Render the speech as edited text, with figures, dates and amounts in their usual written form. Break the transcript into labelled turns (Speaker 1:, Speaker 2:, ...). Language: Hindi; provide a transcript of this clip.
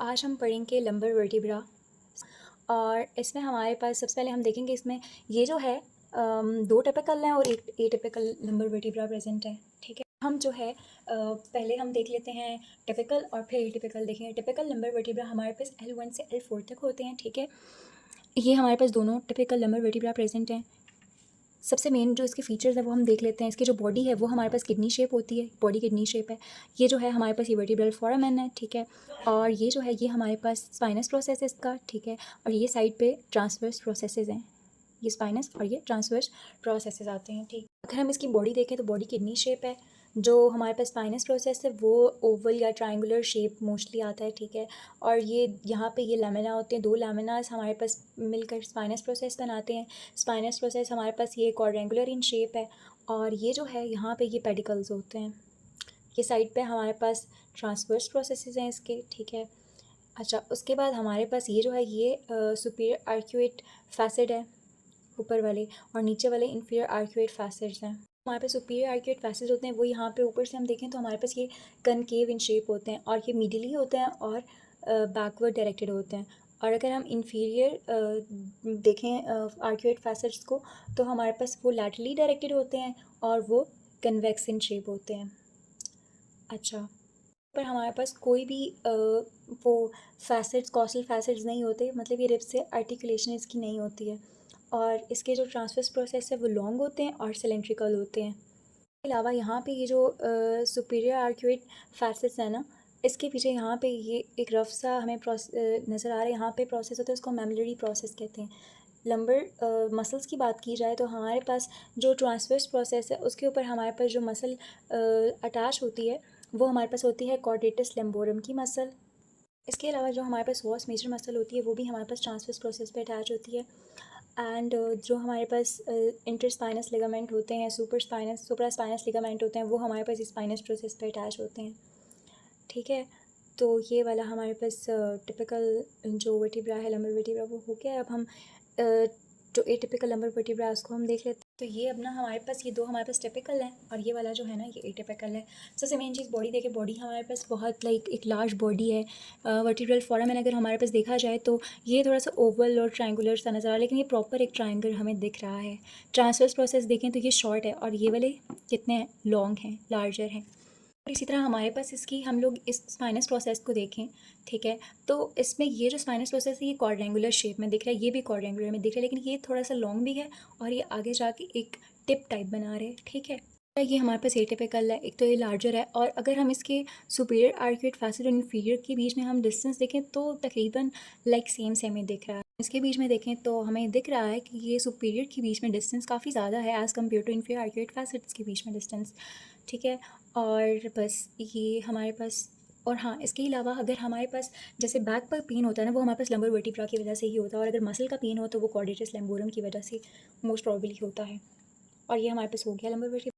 Speaker 1: आज हम पढ़ेंगे लंबर वर्टिब्रा और इसमें हमारे पास सबसे पहले हम देखेंगे इसमें ये जो है दो टिपिकल हैं और एक एटिपिकल लंबर वर्टिब्रा प्रेजेंट है। ठीक है, हम जो है पहले हम देख लेते हैं टिपिकल और फिर एटिपिकल देखेंगे। टिपिकल लंबर वर्टिब्रा हमारे पास L1 से L4 तक होते हैं। ठीक है, ये हमारे पास दोनों टिपिकल लंबर वर्टिब्रा प्रेजेंट हैं। सबसे मेन जो इसके फीचर्स हैं वो हम देख लेते हैं। इसकी जो बॉडी है वो हमारे पास किडनी शेप होती है, बॉडी किडनी शेप है। ये जो है हमारे पास ये वर्टिब्रल फोरामेन है। ठीक है, और ये जो है ये हमारे पास स्पाइनस प्रोसेस है इसका। ठीक है, और ये साइड पे ट्रांसवर्स प्रोसेसेस हैं, ये स्पाइनस और ये ट्रांसवर्स प्रोसेसेस आते हैं। ठीक, अगर हम इसकी बॉडी देखें तो बॉडी किडनी शेप है। जो हमारे पास स्पाइनस प्रोसेस है वो ओवल या ट्रायंगुलर शेप मोस्टली आता है। ठीक है, और ये यहाँ पे ये लैमिना होते हैं, दो लैमिनास हमारे पास मिलकर स्पाइनस प्रोसेस बनाते हैं। स्पाइनस प्रोसेस हमारे पास ये क्वाड्रेंगुलर इन शेप है और ये जो है यहाँ पे ये पेडिकल्स होते हैं। ये साइड पे हमारे पास ट्रांसवर्स प्रोसेसेस हैं इसके। ठीक है, अच्छा उसके बाद हमारे पास ये जो है ये सुपीरियर आर्क्यूएट फैसेट है ऊपर वाले, और नीचे वाले इन्फीरियर आर्क्यूएट फैसेट्स हैं। हमारे पास सुपीरियर आर्क्यूएट फैसेट्स होते हैं वो यहाँ पे ऊपर से हम देखें तो हमारे पास ये कनकेव इन शेप होते हैं और ये मिडली होते हैं और बैकवर्ड डायरेक्टेड होते हैं। और अगर हम इन्फीरियर देखें आर्क्यूएट फैसेट्स को तो हमारे पास वो लैटरली डायरेक्टेड होते हैं और वो कन्वेक्स इन शेप होते हैं। अच्छा, पर हमारे पास कोई भी वो फैसेट्स कॉस्टल फैसेट्स नहीं होते, मतलब ये रिब से आर्टिकुलेशन इसकी नहीं होती है। और इसके जो ट्रांसवर्स प्रोसेस है वो लॉन्ग होते हैं और सिलेंड्रिकल होते हैं। इसके अलावा यहाँ पे ये जो सुपीरियर आर्क्यूएट फैसेट्स है ना, इसके पीछे यहाँ पे ये एक रफ सा हमें नज़र आ रहा है। यहाँ पे प्रोसेस होता है, उसको मेमलरी प्रोसेस कहते हैं। लंबर मसल्स की बात की जाए तो हमारे पास जो ट्रांसवर्स प्रोसेस है उसके ऊपर हमारे पास जो मसल अटैच होती है वो हमारे पास होती है कॉर्डेटस लैम्बोरम की मसल। इसके अलावा जो हमारे पास वॉस मेजर मसल होती है वो भी हमारे पास ट्रांसवर्स प्रोसेस पे अटैच होती है। एंड जो हमारे पास इंटरस्पाइनस लिगामेंट होते हैं, सुपरा स्पाइनस लिगामेंट होते हैं, वो हमारे पास स्पाइनस प्रोसेस पे अटैच होते हैं। ठीक है, तो ये वाला हमारे पास टिपिकल जो वर्टिब्रा है लंबर वर्टिब्रा वो हो गया। अब हम जो एटिपिकल लंबर वर्टिब्रा है उसको हम देख लेते हैं। तो ये अब ना हमारे पास ये दो हमारे पास टिपिकल है और ये वाला जो है ना ये एटिपिकल है। सबसे मेन चीज़ बॉडी देखे, बॉडी हमारे पास बहुत एक लार्ज बॉडी है। वर्टिब्रल फोरामेन अगर हमारे पास देखा जाए तो ये थोड़ा सा ओवल और ट्रायंगुलर सा नज़र आ रहा है, लेकिन ये प्रॉपर एक ट्रायंगल हमें दिख रहा है। ट्रांसवर्स प्रोसेस देखें तो ये शॉर्ट है और ये वाले कितने लॉन्ग हैं, लार्जर हैं। इसी तरह हमारे पास इसकी हम लोग इस स्पाइनस प्रोसेस को देखें, ठीक है, तो इसमें ये जो स्पाइनस प्रोसेस है ये क्वाड्रेंगुलर शेप में दिख रहा है, ये भी क्वाड्रेंगुलर में दिख रहा है, लेकिन ये थोड़ा सा लॉन्ग भी है और ये आगे जाके एक टिप टाइप बना रहे हैं। ठीक है, ये हमारे पास एटिपिकल है, एक तो ये लार्जर है। और अगर हम इसके सुपीरियर आर्क्यूएट फैसेट और इन्फीरियर के बीच में हम डिस्टेंस देखें तो तकरीबन सेम ही दिख रहा है। इसके बीच में देखें तो हमें दिख रहा है कि ये सुपीरियर के बीच में डिस्टेंस काफ़ी ज़्यादा है as compare to inferior arcuate facets के बीच में डिस्टेंस। ठीक है, और बस ये हमारे पास, और हाँ इसके अलावा अगर हमारे पास जैसे बैक पर पेन होता है ना वो हमारे पास लंबर वर्टिब्रा की वजह से ही होता है, और अगर मसल का पेन हो तो वो कॉर्डेटस लैम्बोरम की वजह से मोस्ट प्रॉबेबली होता है। और ये हमारे पास हो गया लंबर वर्टिब्रा।